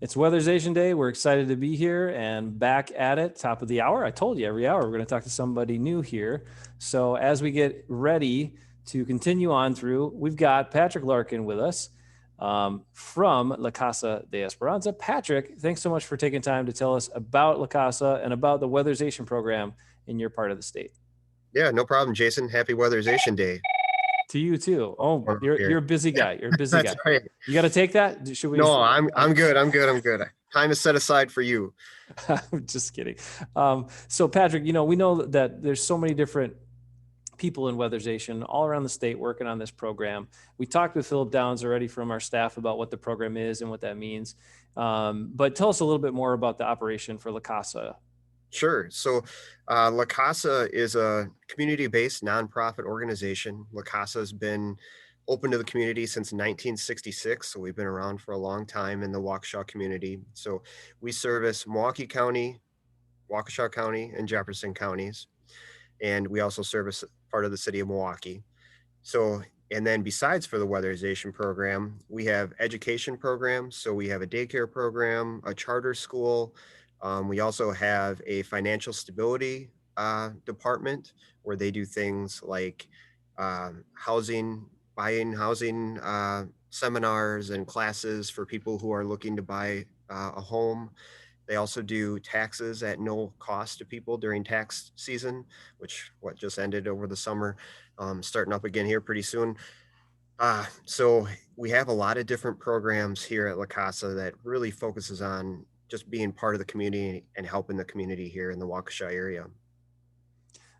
It's Weatherization Day. We're excited to be here and back at it, top of the hour. I told you every hour we're going to talk to somebody new here. So as we get ready to continue on through, we've got Patrick Larkin with us from La Casa de Esperanza. Patrick, thanks so much for taking time to tell us about La Casa and about the Weatherization program in your part of the state. Yeah, no problem, Jason. Happy Weatherization Day. To you too. Oh, Over you're here. a busy guy. You're a busy That's guy. right. You got to take that. Should we? No, I'm good. I'm good. I'm good. Time is set aside for you. I'm just kidding. So Patrick, we know that there's so many different people in weatherization all around the state working on this program. We talked with Philip Downs already from our staff about what the program is and what that means. But tell us a little bit more about the operation for La Casa. Sure. So, La Casa is a community-based nonprofit organization. La Casa has been open to the community since 1966, so we've been around for a long time in the Waukesha community. So, we service Milwaukee County, Waukesha County, and Jefferson counties, and we also service part of the city of Milwaukee. So, and then besides for the weatherization program, we have education programs. So we have a daycare program, a charter school. We also have a financial stability department where they do things like housing, buying housing seminars and classes for people who are looking to buy a home. They also do taxes at no cost to people during tax season, which what just ended over the summer, starting up again here pretty soon. So we have a lot of different programs here at La Casa that really focuses on just being part of the community and helping the community here in the Waukesha area.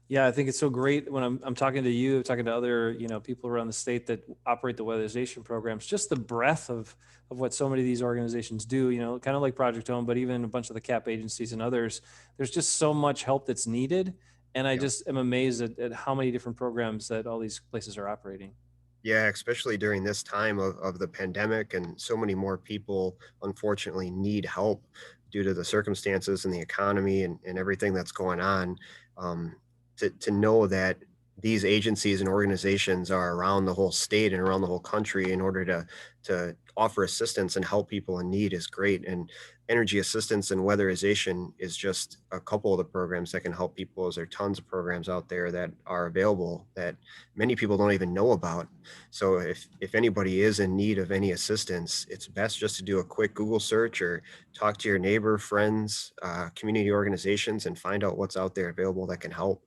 Yeah, I think it's so great when I'm talking to you, talking to other, people around the state that operate the weatherization programs, just the breadth of what so many of these organizations do, kind of like Project Home, but even a bunch of the CAP agencies and others, there's just so much help that's needed. And I Yeah. just am amazed at how many different programs that all these places are operating. Yeah, especially during this time of the pandemic, and so many more people unfortunately need help due to the circumstances and the economy and everything that's going on. Um, to know that these agencies and organizations are around the whole state and around the whole country in order to offer assistance and help people in need is great. And energy assistance and weatherization is just a couple of the programs that can help people, as there are tons of programs out there that are available that many people don't even know about. So if anybody is in need of any assistance, it's best just to do a quick Google search or talk to your neighbor, friends, community organizations, and find out what's out there available that can help.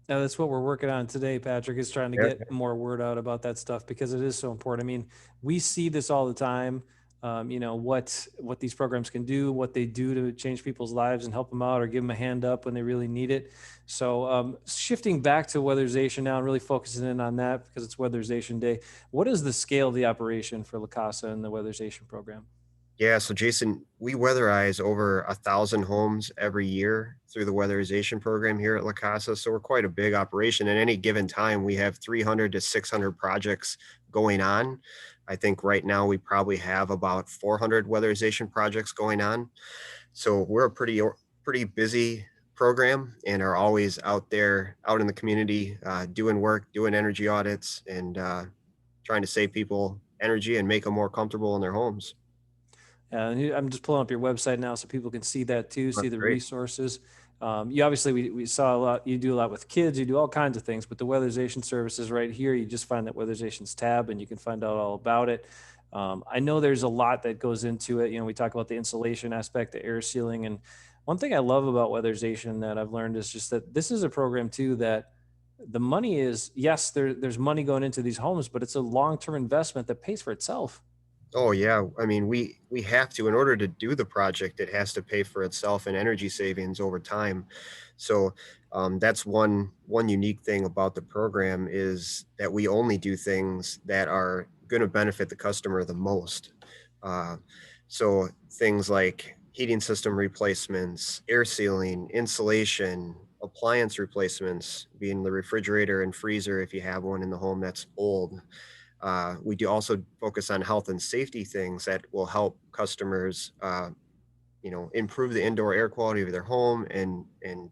Now, that's what we're working on today, Patrick, is trying to Yeah, get more word out about that stuff because it is so important. I mean, we see this all the time. What these programs can do, what they do to change people's lives and help them out or give them a hand up when they really need it. So shifting back to weatherization now and really focusing in on that because it's Weatherization Day. What is the scale of the operation for La Casa and the weatherization program? Yeah, so Jason, we weatherize over 1,000 homes every year through the weatherization program here at La Casa. So we're quite a big operation. At any given time, we have 300 to 600 projects going on. I think right now we probably have about 400 weatherization projects going on. So we're a pretty busy program and are always out there, out in the community, doing work, doing energy audits, and trying to save people energy and make them more comfortable in their homes. I'm just pulling up your website now so people can see that too, see That's the great. resources. You obviously, we saw a lot, you do a lot with kids, you do all kinds of things, but the weatherization services right here, you just find that weatherization's tab and you can find out all about it. I know there's a lot that goes into it. We talk about the insulation aspect, the air sealing. And one thing I love about weatherization that I've learned is just that this is a program too that the money is, yes, there's money going into these homes, but it's a long-term investment that pays for itself. Oh yeah, I mean we have to, in order to do the project, it has to pay for itself in energy savings over time. So that's one unique thing about the program is that we only do things that are going to benefit the customer the most. Uh, so things like heating system replacements, air sealing, insulation, appliance replacements, being the refrigerator and freezer if you have one in the home that's old. We do also focus on health and safety things that will help customers, improve the indoor air quality of their home and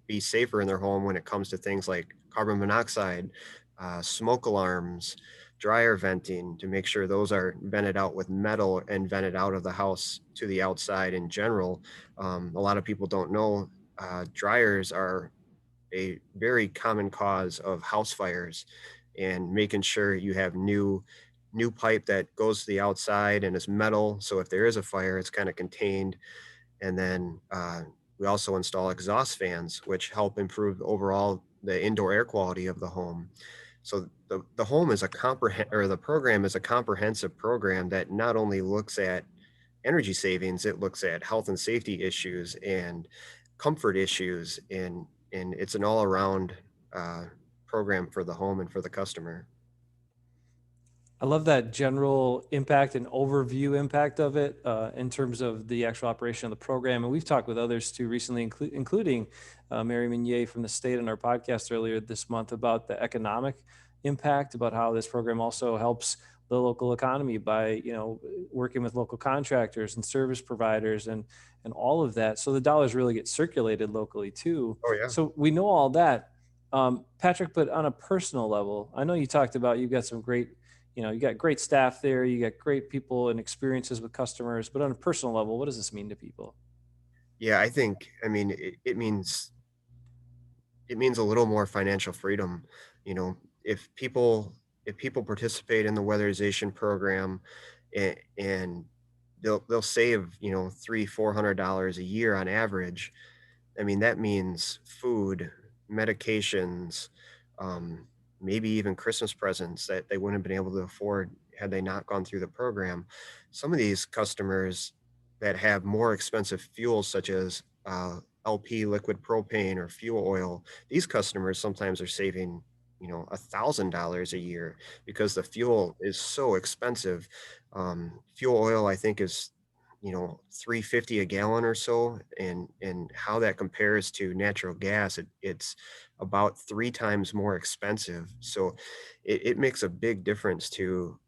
be safer in their home when it comes to things like carbon monoxide, smoke alarms, dryer venting to make sure those are vented out with metal and vented out of the house to the outside in general. A lot of people don't know dryers are a very common cause of house fires, and making sure you have new pipe that goes to the outside and is metal, so if there is a fire it's kind of contained. And then we also install exhaust fans, which help improve overall the indoor air quality of the home. So the home is a or the program is a comprehensive program that not only looks at energy savings, it looks at health and safety issues and comfort issues, and it's an all around uh, program for the home and for the customer. I love that general impact and overview impact of it in terms of the actual operation of the program. And we've talked with others too recently, including Mary Minier from the state on our podcast earlier this month about the economic impact, about how this program also helps the local economy by, working with local contractors and service providers and all of that. So the dollars really get circulated locally too. Oh yeah. So we know all that. Patrick, but on a personal level, I know you talked about you've got some great, you got great staff there, you got great people and experiences with customers, but on a personal level, what does this mean to people? Yeah, I mean, it means a little more financial freedom. You know, if people participate in the weatherization program, and they'll save, $300-400 a year on average. I mean, that means food, medications, um, maybe even Christmas presents that they wouldn't have been able to afford had they not gone through the program. Some of these customers that have more expensive fuels, such as LP liquid propane or fuel oil, these customers sometimes are saving, $1,000 a year because the fuel is so expensive. Fuel oil, I think, is 350 a gallon or so, and how that compares to natural gas, it's about 3 times more expensive. So it makes a big difference to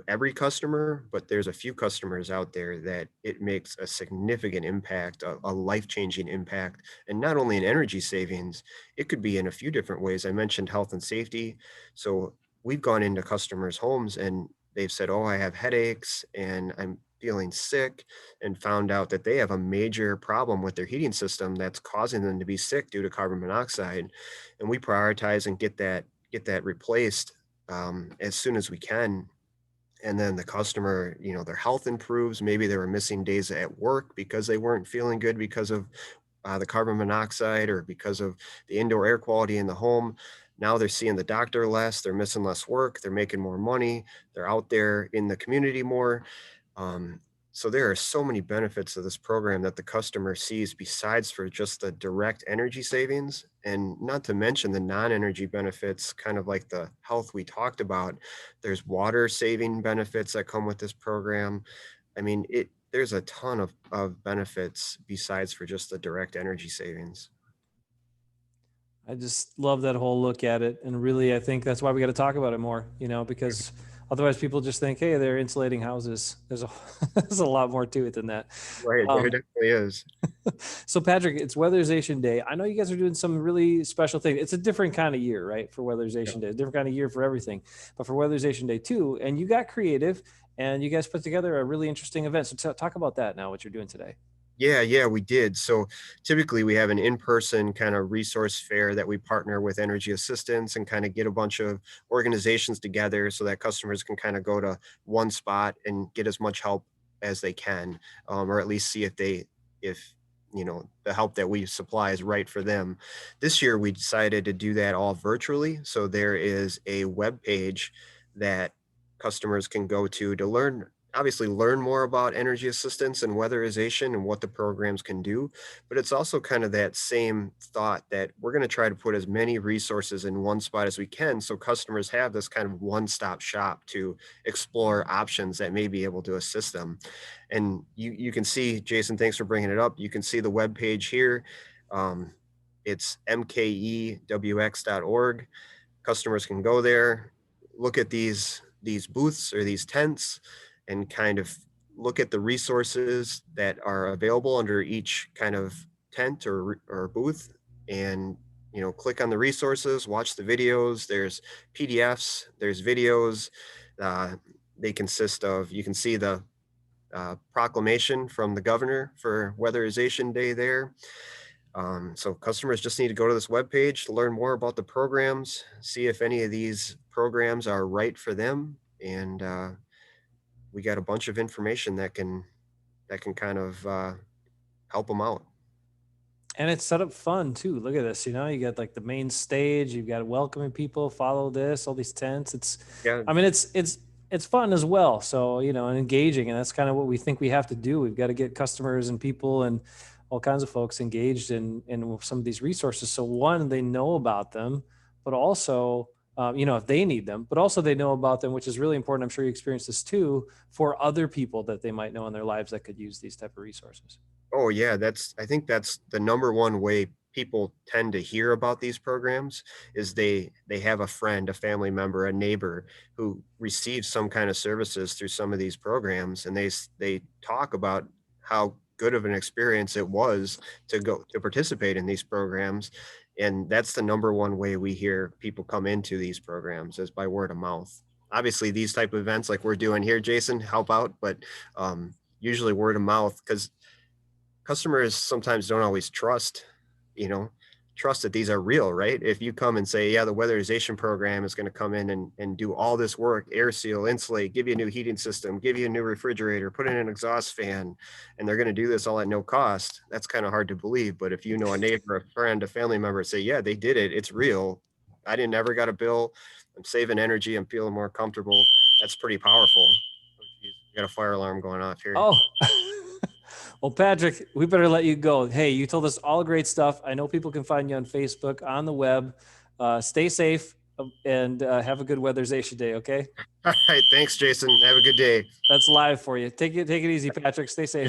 every customer, but there's a few customers out there that it makes a significant impact, a life-changing impact, and not only in energy savings, it could be in a few different ways. I mentioned health and safety. So we've gone into customers' homes and they've said, "Oh, I have headaches and I'm feeling sick," and found out that they have a major problem with their heating system that's causing them to be sick due to carbon monoxide. And we prioritize and get that replaced as soon as we can. And then the customer, their health improves. Maybe they were missing days at work because they weren't feeling good because of the carbon monoxide or because of the indoor air quality in the home. Now they're seeing the doctor less, they're missing less work, they're making more money, they're out there in the community more. um, so there are so many benefits of this program that the customer sees besides for just the direct energy savings, and not to mention the non-energy benefits, kind of like the health we talked about. There's water saving benefits that come with this program. I mean, there's a ton of benefits besides for just the direct energy savings. I just love that whole look at it. And really, I think that's why we got to talk about it more, because otherwise people just think, hey, they're insulating houses. There's a lot more to it than that. Right, there Um, definitely is. so Patrick, it's Weatherization Day. I know you guys are doing some really special things. It's a different kind of year, right? For Yeah. Weatherization Day, a different kind of year for everything, but for Weatherization Day too. And you got creative and you guys put together a really interesting event. So talk about that now, what you're doing today. Yeah, we did. So typically we have an in-person kind of resource fair that we partner with energy assistance and kind of get a bunch of organizations together so that customers can kind of go to one spot and get as much help as they can, or at least see if the help that we supply is right for them. This year we decided to do that all virtually. So there is a web page that customers can go to learn more about energy assistance and weatherization and what the programs can do. But it's also kind of that same thought that we're going to try to put as many resources in one spot as we can so customers have this kind of one-stop shop to explore options that may be able to assist them. And you can see, Jason, thanks for bringing it up. You can see the web page here. Um, it's mkewx.org. Customers can go there, look at these booths or these tents, and kind of look at the resources that are available under each kind of tent or booth, and click on the resources, watch the videos. There's PDFs, there's videos, They consist of, you can see the proclamation from the governor for Weatherization Day there. So customers just need to go to this webpage to learn more about the programs, see if any of these programs are right for them, and we got a bunch of information that can kind of help them out. And it's set up fun too. Look at this. You got like the main stage. You've got welcoming people. Follow this. All these tents. Yeah. I mean, it's fun as well. So and engaging, and that's kind of what we think we have to do. We've got to get customers and people and all kinds of folks engaged in some of these resources. So one, they know about them, but also if they need them, but also they know about them, which is really important. I'm sure you experienced this too, for other people that they might know in their lives that could use these type of resources. Oh yeah, I think that's the number one way people tend to hear about these programs is they have a friend, a family member, a neighbor who receives some kind of services through some of these programs, and they talk about how good of an experience it was to go to participate in these programs. And that's the number one way we hear people come into these programs is by word of mouth. Obviously, these type of events like we're doing here, Jason, help out, but usually word of mouth, because customers sometimes don't always you know, trust that these are real, right? If you come and say, yeah, the weatherization program is going to come in and do all this work, air seal, insulate, give you a new heating system, give you a new refrigerator, put in an exhaust fan, and they're going to do this all at no cost, that's kind of hard to believe. But if you know a neighbor, a friend, a family member say, yeah, they did it, it's real. I didn't ever got a bill. I'm saving energy. I'm feeling more comfortable. That's pretty powerful. Oh, geez, we got a fire alarm going off here. Oh, well, Patrick, we better let you go. Hey, you told us all great stuff. I know people can find you on Facebook, on the web. Stay safe and have a good weatherization day. Okay. All right. Thanks, Jason. Have a good day. That's live for you. Take it easy, Patrick. Stay safe.